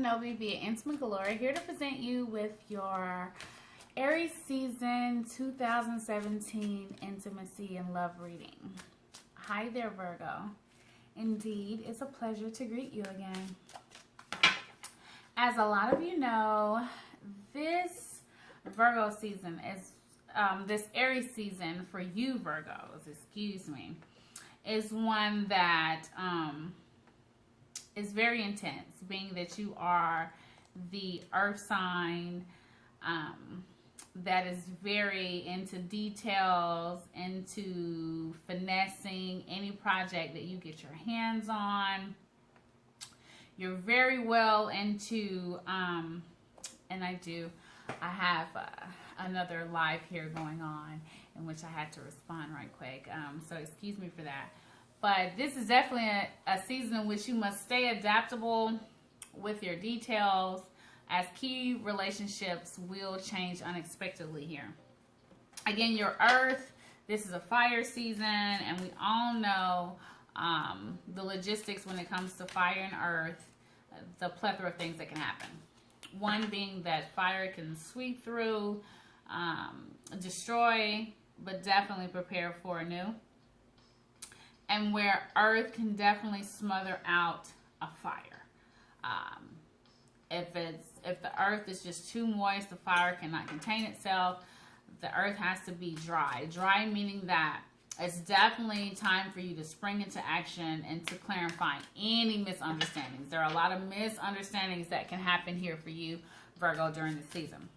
Nove via Intimate Galore, here to present you with your Aries season 2017 intimacy and love reading. Hi there, Virgo. Indeed, it's a pleasure to greet you again. As a lot of you know, this Virgo season is, this Aries season for you Virgos, is one that is very intense, being that you are the earth sign that is very into details, into finessing any project that you get your hands on. You're very well into, and I have another live here going on in which I had to respond right quick. So excuse me for that. But this is definitely a season in which you must stay adaptable with your details, as key relationships will change unexpectedly here. Again, your earth, this is a fire season, and we all know the logistics when it comes to fire and earth, the plethora of things that can happen. One being that fire can sweep through, destroy, but definitely prepare for anew. And where earth can definitely smother out a fire. If the earth is just too moist, the fire cannot contain itself. The earth has to be dry. Dry meaning that it's definitely time for you to spring into action and to clarify any misunderstandings. There are a lot of misunderstandings that can happen here for you, Virgo, during the season.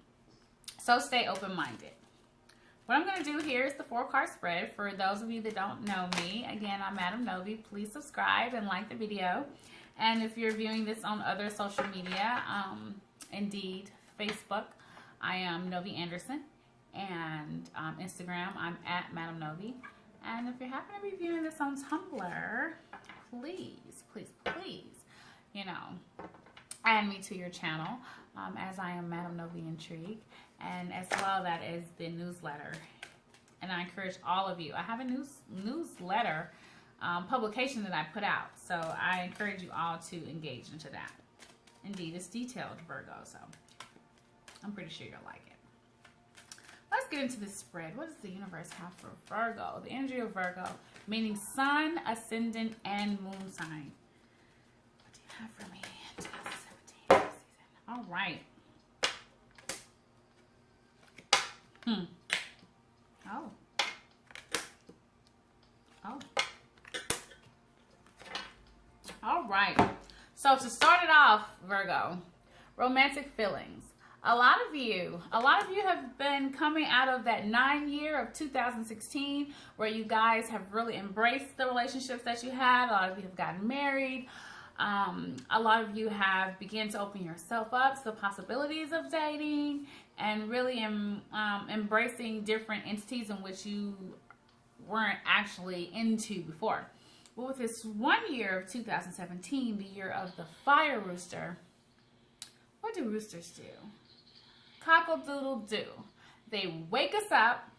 So stay open-minded. What I'm going to do here is the 4-card spread. For those of you that don't know me, again, I'm Madam Nove. Please subscribe and like the video. And if you're viewing this on other social media, indeed, Facebook, I am Nove Anderson. And Instagram, I'm at Madam Nove. And if you happen to be viewing this on Tumblr, please, you know, add me to your channel, as I am Madam Nove Intrigue. And as well, that is the newsletter. And I encourage all of you. I have a newsletter publication that I put out. So I encourage you all to engage into that. Indeed, it's detailed, Virgo. So I'm pretty sure you'll like it. Let's get into this spread. What does the universe have for Virgo? The energy of Virgo, meaning sun, ascendant, and moon sign. What do you have for me in 2017 season? All right. All right. So to start it off, Virgo, romantic feelings. A lot of you have been coming out of that 9-year of 2016 where you guys have really embraced the relationships that you had. A lot of you have gotten married. A lot of you have begun to open yourself up to the possibilities of dating and really embracing different entities in which you weren't actually into before. But with this 1 year of 2017, the year of the fire rooster, what do roosters do? Cockle-doodle-doo. They wake us up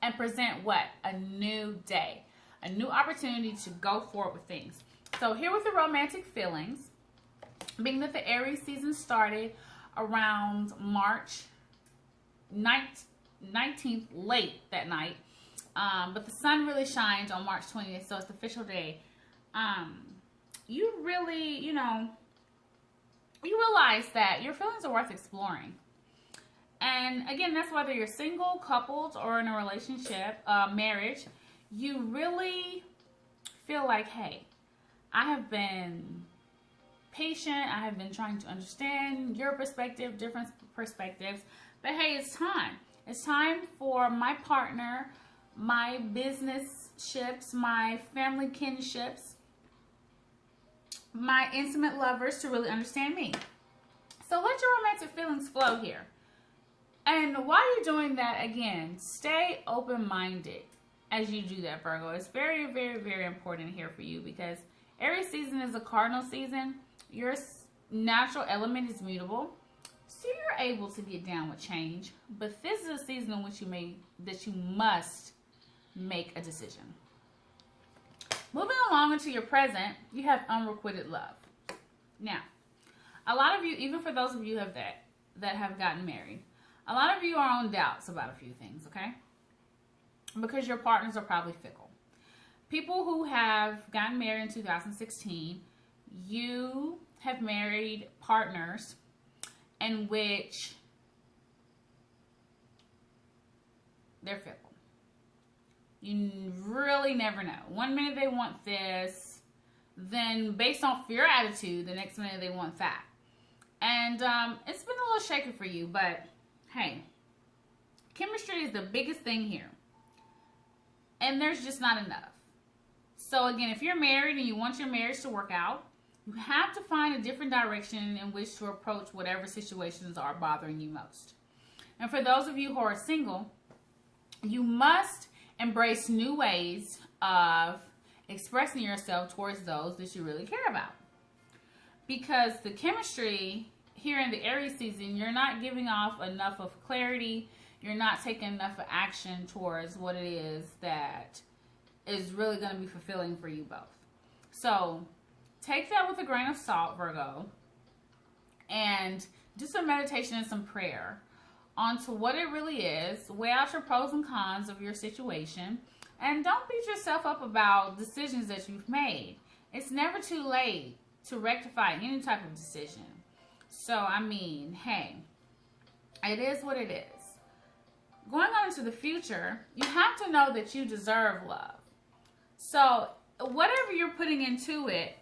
and present what? A new day. A new opportunity to go forward with things. So here with the romantic feelings, being that the Aries season started around March 19th, late that night, but the sun really shines on March 20th, so it's the official day. You really, you realize that your feelings are worth exploring. And again, that's whether you're single, coupled, or in a relationship, marriage, you really feel like, hey, I have been patient. I have been trying to understand your perspective, different perspectives. But hey, it's time. It's time for my partner, my business ships, my family kinships, my intimate lovers to really understand me. So let your romantic feelings flow here. And while you're doing that, again, stay open-minded as you do that, Virgo. It's very, very, very important here for you because Aries season is a cardinal season. Your natural element is mutable, so you're able to get down with change. But this is a season in which you must make a decision. Moving along into your present, you have unrequited love. Now, A lot of you, even for those of you that have gotten married, a lot of you are on doubts about a few things, okay? Because your partners are probably fickle. People who have gotten married in 2016, you have married partners in which they're fickle. You really never know. One minute they want this, then based off your attitude, the next minute they want that. And it's been a little shaky for you, but hey, chemistry is the biggest thing here. And there's just not enough. So again, if you're married and you want your marriage to work out, you have to find a different direction in which to approach whatever situations are bothering you most. And for those of you who are single, you must embrace new ways of expressing yourself towards those that you really care about. Because the chemistry here in the Aries season, you're not giving off enough of clarity. You're not taking enough of action towards what it is that is really going to be fulfilling for you both. So take that with a grain of salt, Virgo, and do some meditation and some prayer onto what it really is. Weigh out your pros and cons of your situation, and don't beat yourself up about decisions that you've made. It's never too late to rectify any type of decision. So, I mean, hey, it is what it is. Going on into the future, you have to know that you deserve love. So, whatever you're putting into it,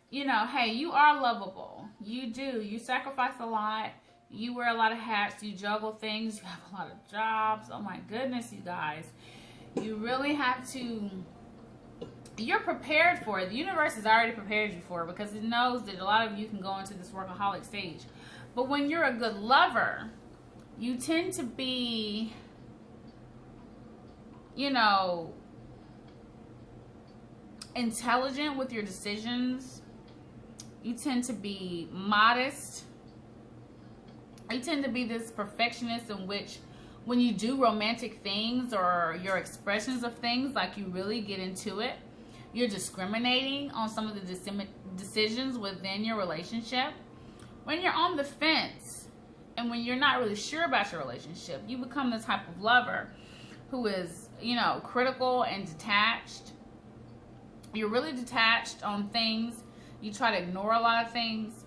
you know, hey, you are lovable. You do. You sacrifice a lot. You wear a lot of hats. You juggle things. You have a lot of jobs. Oh, my goodness, you guys. You really have to... You're prepared for it. The universe has already prepared you for it because it knows that a lot of you can go into this workaholic stage. But when you're a good lover, you tend to be, you know, intelligent with your decisions. You tend to be modest. You tend to be this perfectionist in which when you do romantic things or your expressions of things, like you really get into it, you're discriminating on some of the decisions within your relationship. When you're on the fence and when you're not really sure about your relationship, you become the type of lover who is, you know, critical and detached. You're really detached on things. You try to ignore a lot of things.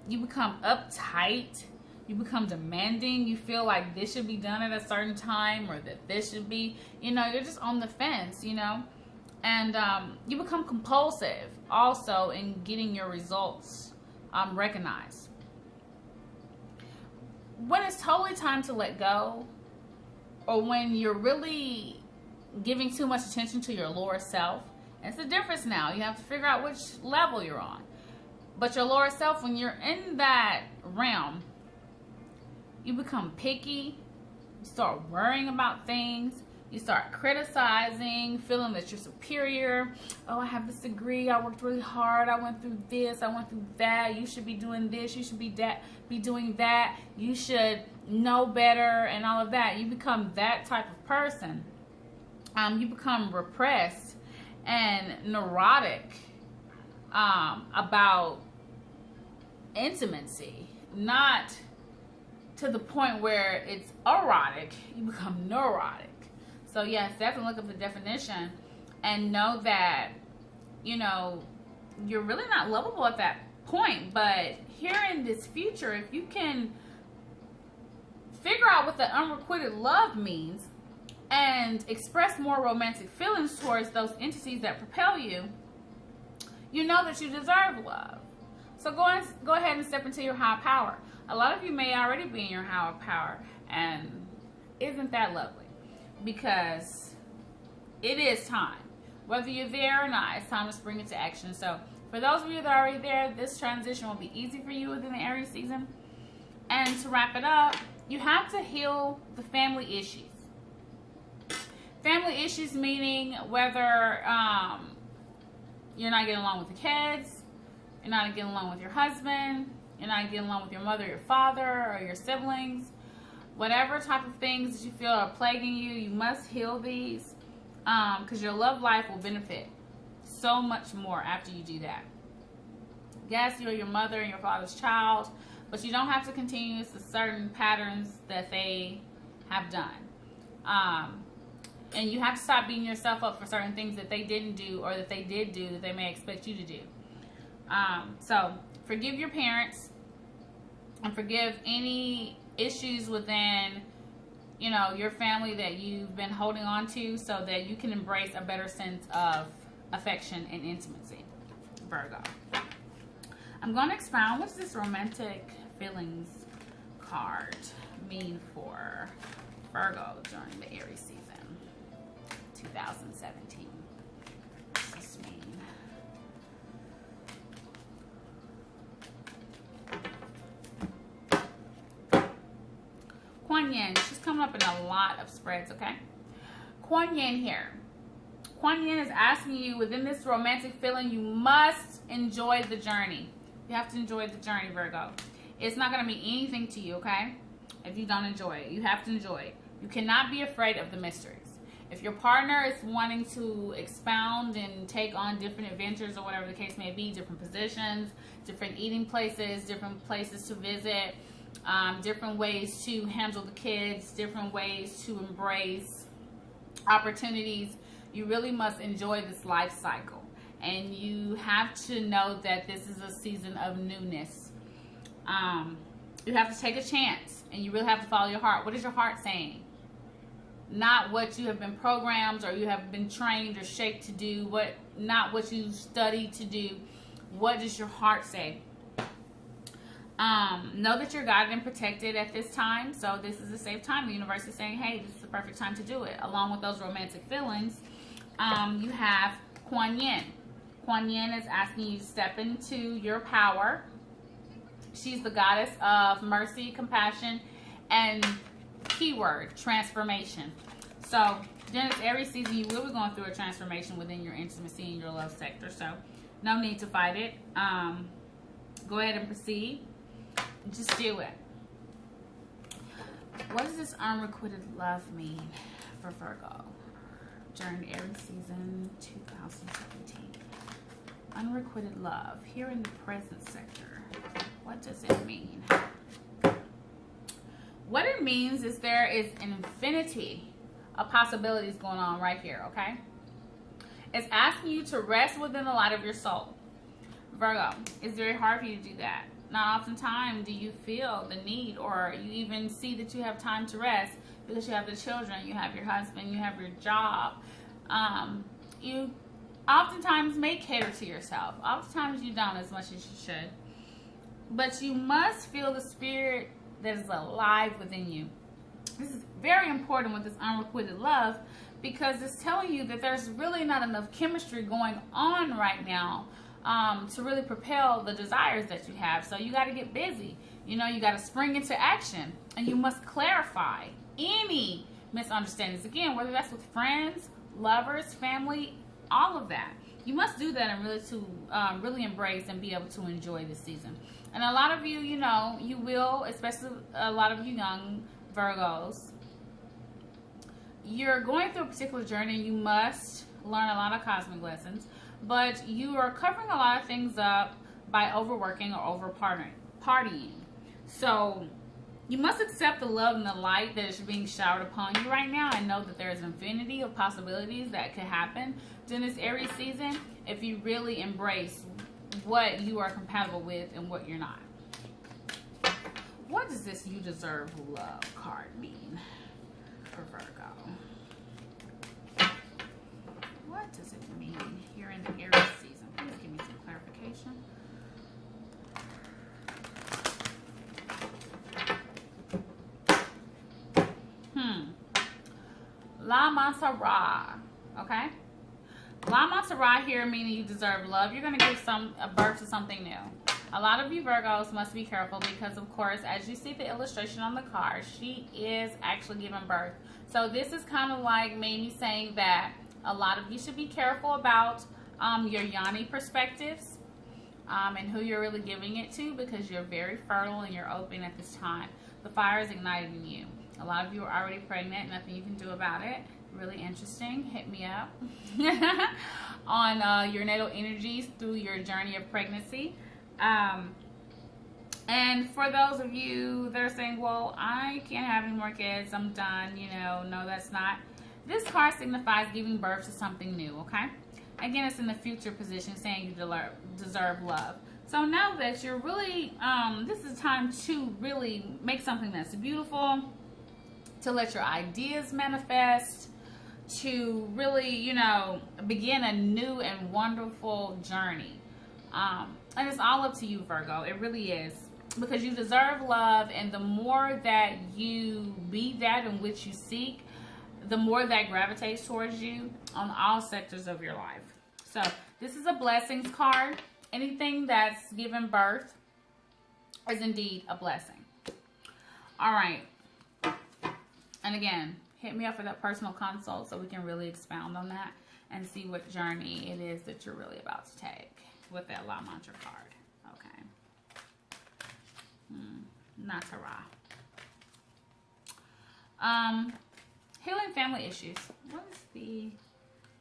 You become uptight. You become demanding. You feel like this should be done at a certain time or that this should be, you know, you're just on the fence, you know. And you become compulsive also in getting your results recognized. When it's totally time to let go, or when you're really giving too much attention to your lower self, it's a difference now. You have to figure out which level you're on. But your lower self, when you're in that realm, you become picky. You start worrying about things. You start criticizing, feeling that you're superior. Oh, I have this degree. I worked really hard. I went through this. I went through that. You should be doing this. You should be doing that. You should know better and all of that. You become that type of person. You become repressed and neurotic about intimacy. Not to the point where it's erotic. You become neurotic. So yes, definitely look up the definition and know that, you know, you're really not lovable at that point. But here in this future, if you can figure out what the unrequited love means and express more romantic feelings towards those entities that propel you, you know that you deserve love. So go ahead and step into your high power. A lot of you may already be in your higher power, and isn't that lovely? Because it is time. Whether you're there or not, it's time to spring into action. So for those of you that are already there, this transition will be easy for you within the Aries season. And to wrap it up, you have to heal the family issues. Family issues meaning whether you're not getting along with the kids, you're not getting along with your husband, you're not getting along with your mother, your father, or your siblings. Whatever type of things that you feel are plaguing you, you must heal these because your love life will benefit so much more after you do that. Yes, you're your mother and your father's child, but you don't have to continue to certain patterns that they have done. And you have to stop beating yourself up for certain things that they didn't do or that they did do that they may expect you to do. So forgive your parents and forgive any issues within, you know, your family that you've been holding on to, so that you can embrace a better sense of affection and intimacy, Virgo. I'm going to expound. What's this romantic feelings card mean for Virgo during the Aries season 2017? What does this mean? Kuan Yin, she's coming up in a lot of spreads, okay? Kuan Yin here. Kuan Yin is asking you, within this romantic feeling, you must enjoy the journey. You have to enjoy the journey, Virgo. It's not going to mean anything to you, okay? If you don't enjoy it. You have to enjoy it. You cannot be afraid of the mysteries. If your partner is wanting to expound and take on different adventures or whatever the case may be, different positions, different eating places, different places to visit, different ways to handle the kids, different ways to embrace opportunities, you really must enjoy this life cycle. And you have to know that this is a season of newness. You have to take a chance, and you really have to follow your heart. What is your heart saying? Not what you have been programmed or you have been trained or shaped to do. Not what you studied to do. What does your heart say? Know that you're guided and protected at this time. So this is a safe time. The universe is saying, hey, this is the perfect time to do it. Along with those romantic feelings, you have Kuan Yin. Kuan Yin is asking you to step into your power. She's the goddess of mercy, compassion, and keyword, transformation. So during this Aries season, you will be going through a transformation within your intimacy and your love sector. So no need to fight it. Go ahead and proceed. Just do it. What does this unrequited love mean for Virgo during Aries season 2017? Unrequited love here in the present sector. What does it mean? What it means is there is an infinity of possibilities going on right here, okay? It's asking you to rest within the light of your soul. Virgo, it's very hard for you to do that. Not oftentimes do you feel the need, or you even see that you have time to rest because you have the children, you have your husband, you have your job. You oftentimes may cater to yourself. Oftentimes you don't as much as you should. But you must feel the spirit that is alive within you. This is very important with this unrequited love, because it's telling you that there's really not enough chemistry going on right now to really propel the desires that you have. So you got to get busy. You know, you got to spring into action, and you must clarify any misunderstandings. Again, whether that's with friends, lovers, family, all of that. You must do that and really embrace and be able to enjoy this season. And a lot of you, you know, you will, especially a lot of you young Virgos, you're going through a particular journey and you must learn a lot of cosmic lessons, but you are covering a lot of things up by overworking or over partying. So you must accept the love and the light that is being showered upon you right now, and know that there is infinity of possibilities that could happen during this Aries season if you really embrace what you are compatible with and what you're not. What does this "you deserve love" card mean for Virgo? What does it mean here in the Aries season? Please give me some clarification. La Mansara, okay? La Mansara here meaning you deserve love. You're going to give a birth to something new. A lot of you Virgos must be careful because, of course, as you see the illustration on the card, she is actually giving birth. So this is kind of like maybe saying that a lot of you should be careful about your yoni perspectives and who you're really giving it to, because you're very fertile and you're open at this time. The fire is ignited in you. A lot of you are already pregnant. Nothing you can do about it. Really interesting. Hit me up on your natal energies through your journey of pregnancy. And for those of you that are saying, well, I can't have any more kids, I'm done, you know, no, that's not. This card signifies giving birth to something new, okay? Again, it's in the future position, saying you deserve love. So now that you're really, this is time to really make something that's beautiful, to let your ideas manifest, to really, you know, begin a new and wonderful journey. And it's all up to you, Virgo. It really is. Because you deserve love, and the more that you be that in which you seek, the more that gravitates towards you on all sectors of your life. So this is a blessings card. Anything that's given birth is indeed a blessing. All right. And again, hit me up for that personal consult so we can really expound on that and see what journey it is that you're really about to take with that law mantra card. Okay. Natara. Healing family issues. What is the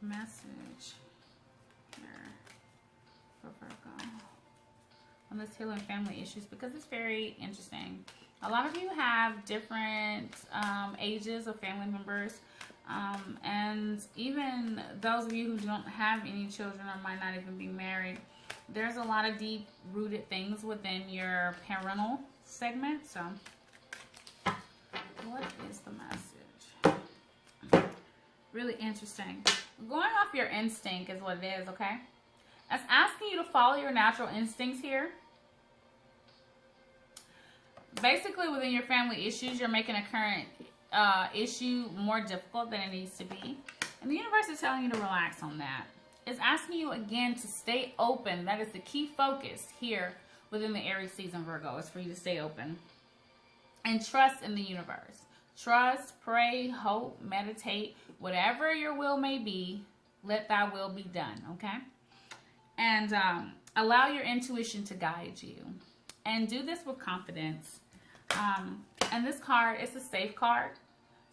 message here for Virgo on this healing family issues? Because it's very interesting. A lot of you have different ages of family members, and even those of you who don't have any children or might not even be married, there's a lot of deep-rooted things within your parental segment. So, what is the message? Really interesting. Going off your instinct is what it is, okay? It's asking you to follow your natural instincts here. Basically, within your family issues, you're making a current issue more difficult than it needs to be. And the universe is telling you to relax on that. It's asking you again to stay open. That is the key focus here within the Aries season, Virgo, is for you to stay open. And trust in the universe. Trust, pray, hope, meditate. Whatever your will may be, let thy will be done, okay? And allow your intuition to guide you. And do this with confidence. And this card, it's a safe card.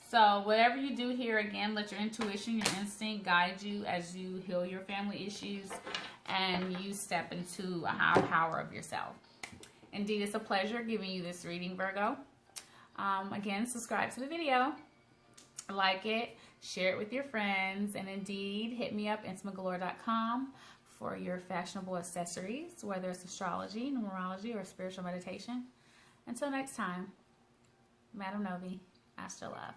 So whatever you do here, again, let your intuition, your instinct guide you as you heal your family issues and you step into a higher power of yourself. Indeed, it's a pleasure giving you this reading, Virgo. Again, subscribe to the video, like it, share it with your friends, and indeed, hit me up, intimategalore.com, for your fashionable accessories, whether it's astrology, numerology, or spiritual meditation. Until next time, Madam Nove, Astro Love.